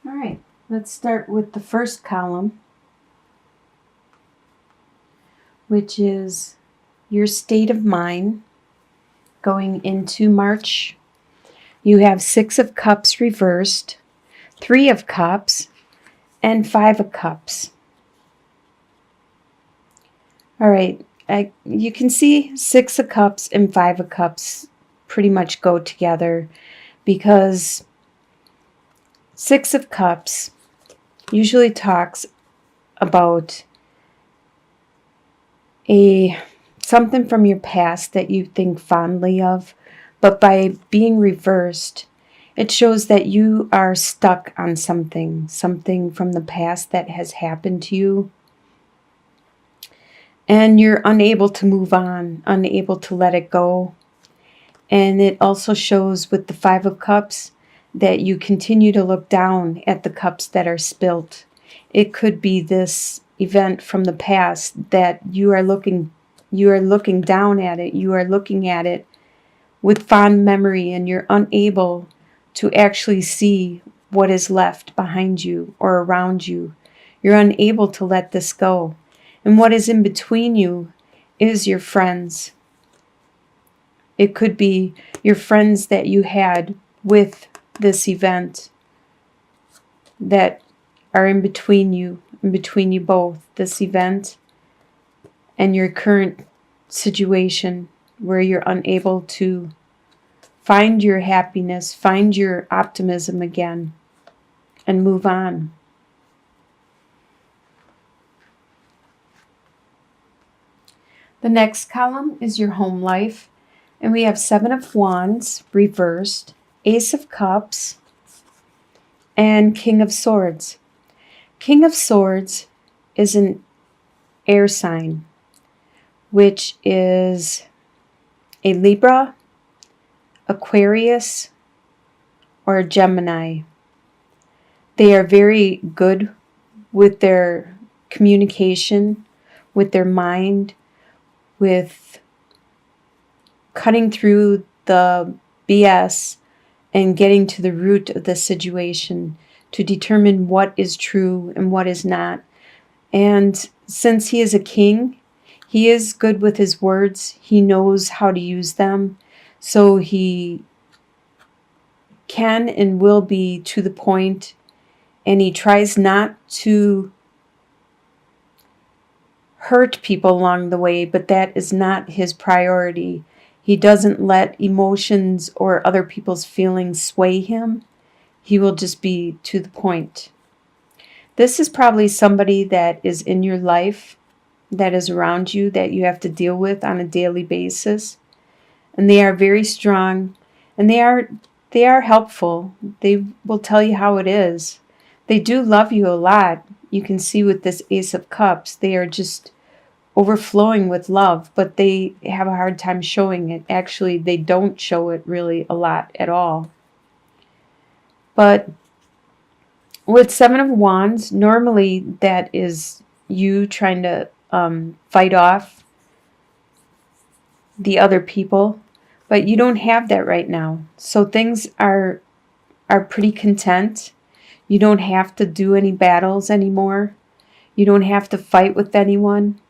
All right, let's start with the first column, which is your state of mind going into March. You have 6 of Cups reversed, 3 of Cups, and 5 of Cups. All right, you can see 6 of Cups and 5 of Cups pretty much go together because 6 of Cups usually talks about something from your past that you think fondly of, but by being reversed, it shows that you are stuck on something from the past that has happened to you, and you're unable to move on, unable to let it go. And it also shows with the 5 of Cups that you continue to look down at the cups that are spilt. It could be this event from the past that you are looking down at it. You are looking at it with fond memory, and you're unable to actually see what is left behind you or around you. You're unable to let this go. And what is in between you is your friends. It could be your friends that you had with this event that are in between you both, this event and your current situation where you're unable to find your happiness, find your optimism again, and move on. The next column is your home life, and we have 7 of Wands reversed, Ace of Cups, and King of Swords. King of Swords is an air sign, which is a Libra, Aquarius, or a Gemini. They are very good with their communication, with their mind, with cutting through the BS and getting to the root of the situation to determine what is true and what is not. And since he is a king, he is good with his words. He knows how to use them. So he can and will be to the point, and he tries not to hurt people along the way, but that is not his priority. He doesn't let emotions or other people's feelings sway him. He will just be to the point. This is probably somebody that is in your life, that is around you, that you have to deal with on a daily basis. And they are very strong, and they are helpful. They will tell you how it is. They do love you a lot. You can see with this Ace of Cups, they are just overflowing with love, but they have a hard time showing it. Actually, they don't show it really a lot at all. But with 7 of Wands, normally that is you trying to fight off the other people, but you don't have that right now. So things are pretty content. You don't have to do any battles anymore. You don't have to fight with anyone.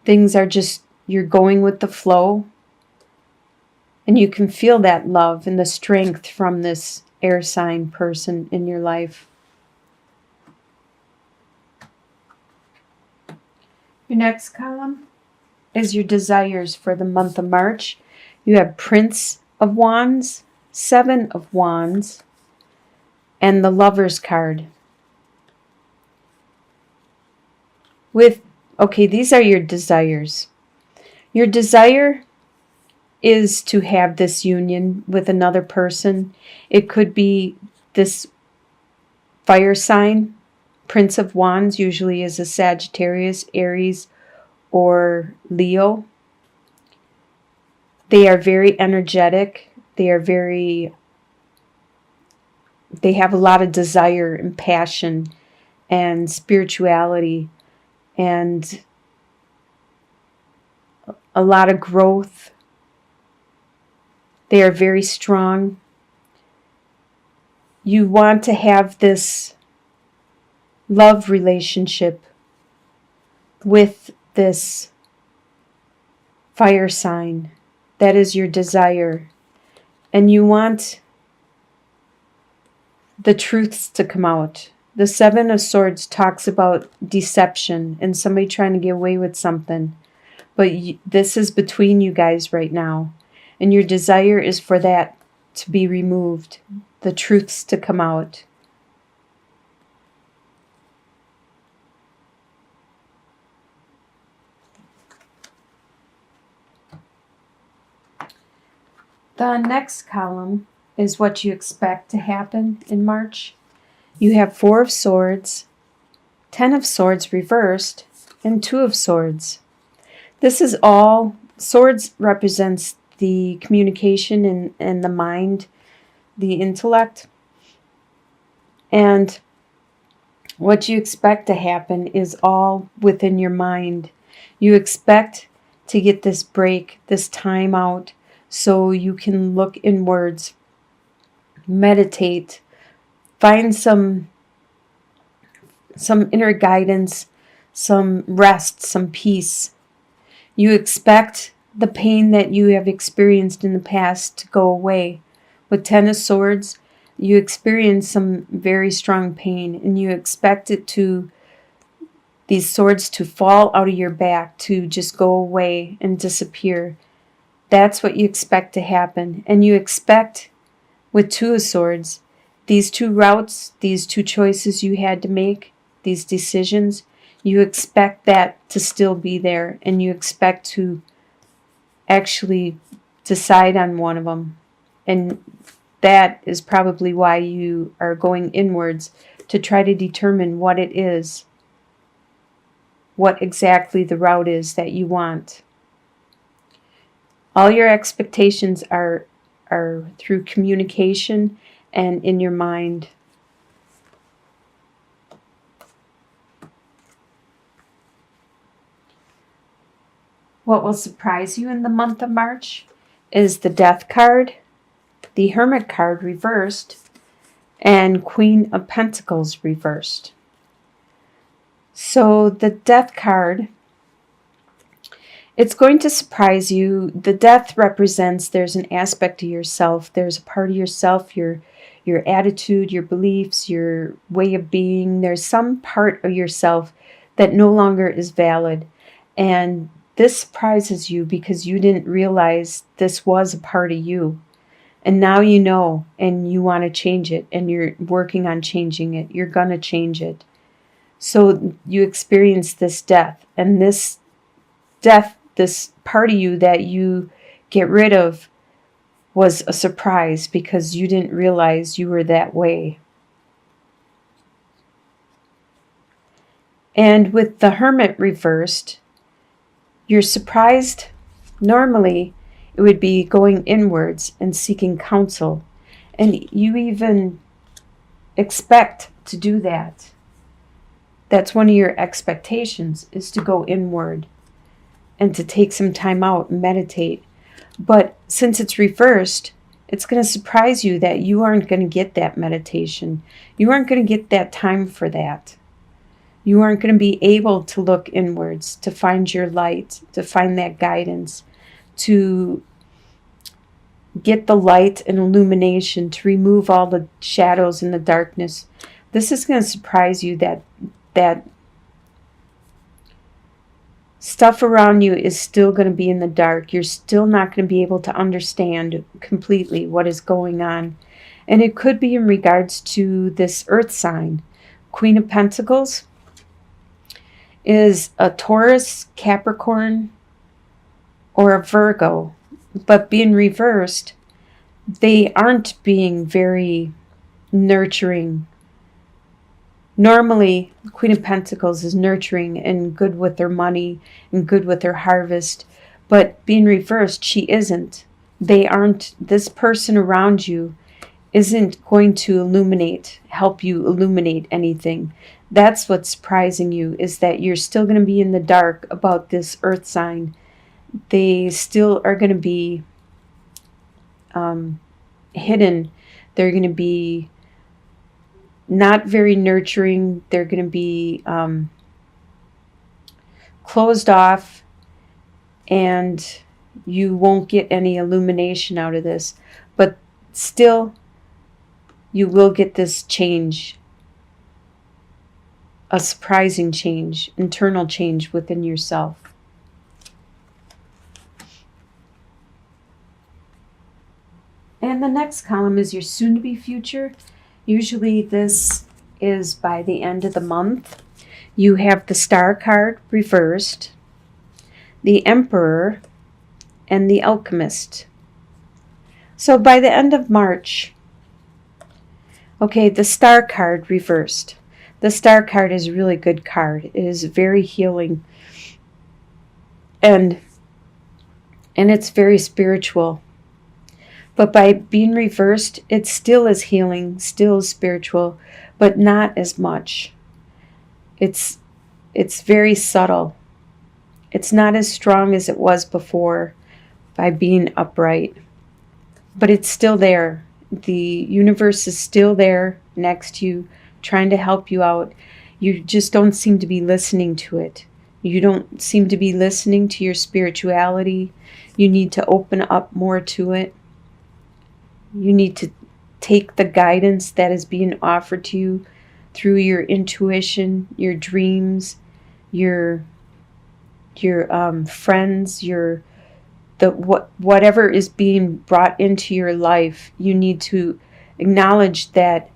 Things are just, you're going with the flow. And you can feel that love and the strength from this air sign person in your life. Your next column is your desires for the month of March. You have Prince of Wands, 7 of Wands, and the Lover's card. These are your desires. Your desire is to have this union with another person. It could be this fire sign. Prince of Wands usually is a Sagittarius, Aries, or Leo. They are very energetic. They have a lot of desire and passion and spirituality and a lot of growth. They are very strong. You want to have this love relationship with this fire sign. That is your desire. And you want the truths to come out. The Seven of Swords talks about deception and somebody trying to get away with something. But this is between you guys right now. And your desire is for that to be removed. The truths to come out. The next column is what you expect to happen in March. You have Four of Swords, Ten of Swords reversed, and Two of Swords. This is all, swords represents the communication and the mind, the intellect. And what you expect to happen is all within your mind. You expect to get this break, this time out, so you can look inwards, meditate, find some inner guidance, some rest, some peace. You expect the pain that you have experienced in the past to go away. With Ten of Swords, you experience some very strong pain, and you expect it to, these swords to fall out of your back, to just go away and disappear. That's what you expect to happen. And you expect, with Two of Swords, these two routes, these two choices you had to make, these decisions, you expect that to still be there, and you expect to actually decide on one of them. And that is probably why you are going inwards, to try to determine what it is, what exactly the route is that you want. All your expectations are through communication and in your mind. What will surprise you in the month of March is the Death card, the Hermit card reversed, and Queen of Pentacles reversed. So the Death card, it's going to surprise you. The Death represents there's an aspect of yourself. There's a part of yourself, your attitude, your beliefs, your way of being. There's some part of yourself that no longer is valid. And this surprises you because you didn't realize this was a part of you. And now you know, and you want to change it, and you're working on changing it. You're going to change it. So you experience this death, and this death, this part of you that you get rid of, was a surprise because you didn't realize you were that way. And with the Hermit reversed, you're surprised. Normally, it would be going inwards and seeking counsel. And you even expect to do that. That's one of your expectations, is to go inward and to take some time out and meditate. But since it's reversed, it's going to surprise you that you aren't going to get that meditation. You aren't going to get that time for that. You aren't going to be able to look inwards, to find your light, to find that guidance, to get the light and illumination, to remove all the shadows and the darkness. This is going to surprise you that stuff around you is still going to be in the dark. You're still not going to be able to understand completely what is going on. And it could be in regards to this earth sign. Queen of Pentacles is a Taurus, Capricorn, or a Virgo. But being reversed, they aren't being very nurturing. Normally, Queen of Pentacles is nurturing and good with their money and good with their harvest. But being reversed, she isn't. They aren't. This person around you isn't going to help you illuminate anything. That's what's surprising you, is that you're still going to be in the dark about this earth sign. They still are going to be hidden. They're going to be not very nurturing. They're going to be closed off, and you won't get any illumination out of this. But still, you will get this change, a surprising change, internal change within yourself. And the next column is your soon-to-be future. Usually this is by the end of the month. You have the Star card reversed, the Emperor, and the Alchemist. So by the end of March, okay, the Star card reversed. The Star card is a really good card. It is very healing. And it's very spiritual. But by being reversed, it still is healing, still is spiritual, but not as much. It's very subtle. It's not as strong as it was before by being upright. But it's still there. The universe is still there next to you, trying to help you out. You just don't seem to be listening to it. You don't seem to be listening to your spirituality. You need to open up more to it. You need to take the guidance that is being offered to you through your intuition, your dreams, your friends, whatever is being brought into your life. You need to acknowledge that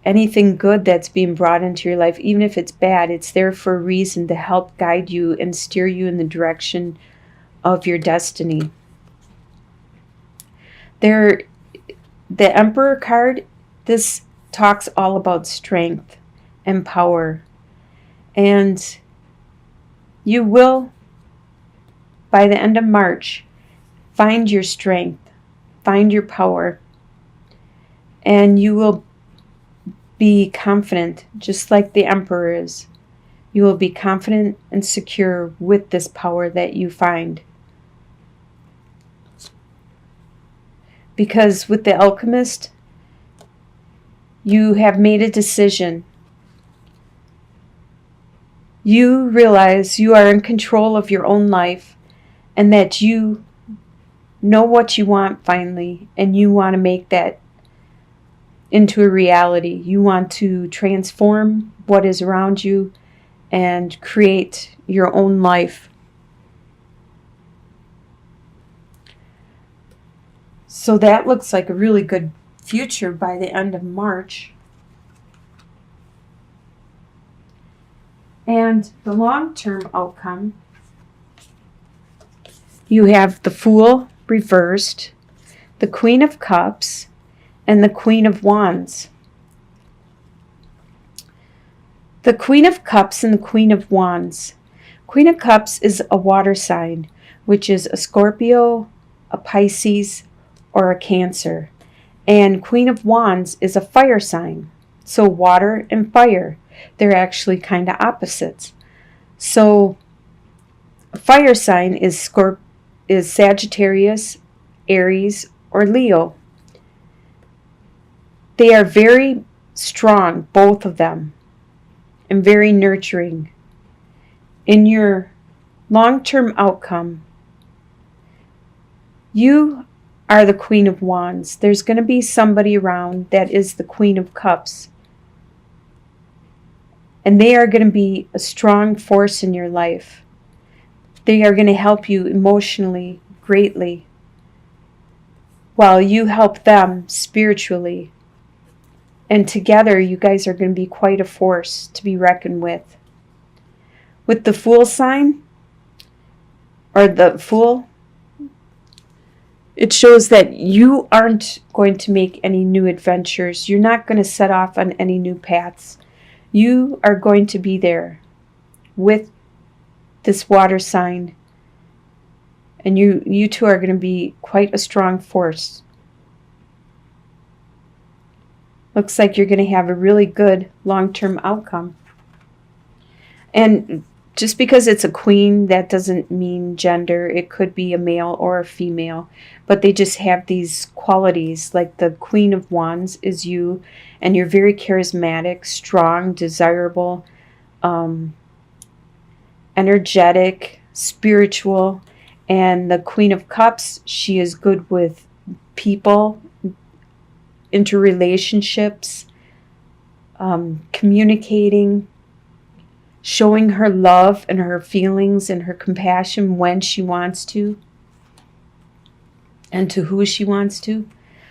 anything good that's being brought into your life, even if it's bad, it's there for a reason to help guide you and steer you in the direction of your destiny. The Emperor card, this talks all about strength and power. And you will, by the end of March, find your strength, find your power, and you will be confident, just like the Emperor is. You will be confident and secure with this power that you find. Because with the Alchemist, you have made a decision. You realize you are in control of your own life and that you know what you want finally, and you want to make that into a reality. You want to transform what is around you and create your own life. So that looks like a really good future by the end of March. And the long-term outcome, you have the Fool reversed, the Queen of Cups, and the Queen of Wands. The Queen of Cups and the Queen of Wands. Queen of Cups is a water sign, which is a Scorpio, a Pisces, or a Cancer. And Queen of Wands is a fire sign. So water and fire, they're actually kind of opposites. So a fire sign is Sagittarius, Aries, or Leo. They are very strong, both of them, and very nurturing. In your long-term outcome, you are the Queen of Wands. There's going to be somebody around that is the Queen of Cups. And they are going to be a strong force in your life. They are going to help you emotionally greatly, while you help them spiritually. And together, you guys are going to be quite a force to be reckoned with. With the Fool sign, or the Fool, it shows that you aren't going to make any new adventures. You're not going to set off on any new paths. You are going to be there with this water sign. And you two are going to be quite a strong force. Looks like you're going to have a really good long-term outcome. And Just because it's a queen, that doesn't mean gender. It could be a male or a female, but they just have these qualities. Like the Queen of Wands is you, and you're very charismatic, strong, desirable, um, energetic, spiritual. And the Queen of Cups, she is good with people, interrelationships, communicating, showing her love and her feelings and her compassion when she wants to and to who she wants to.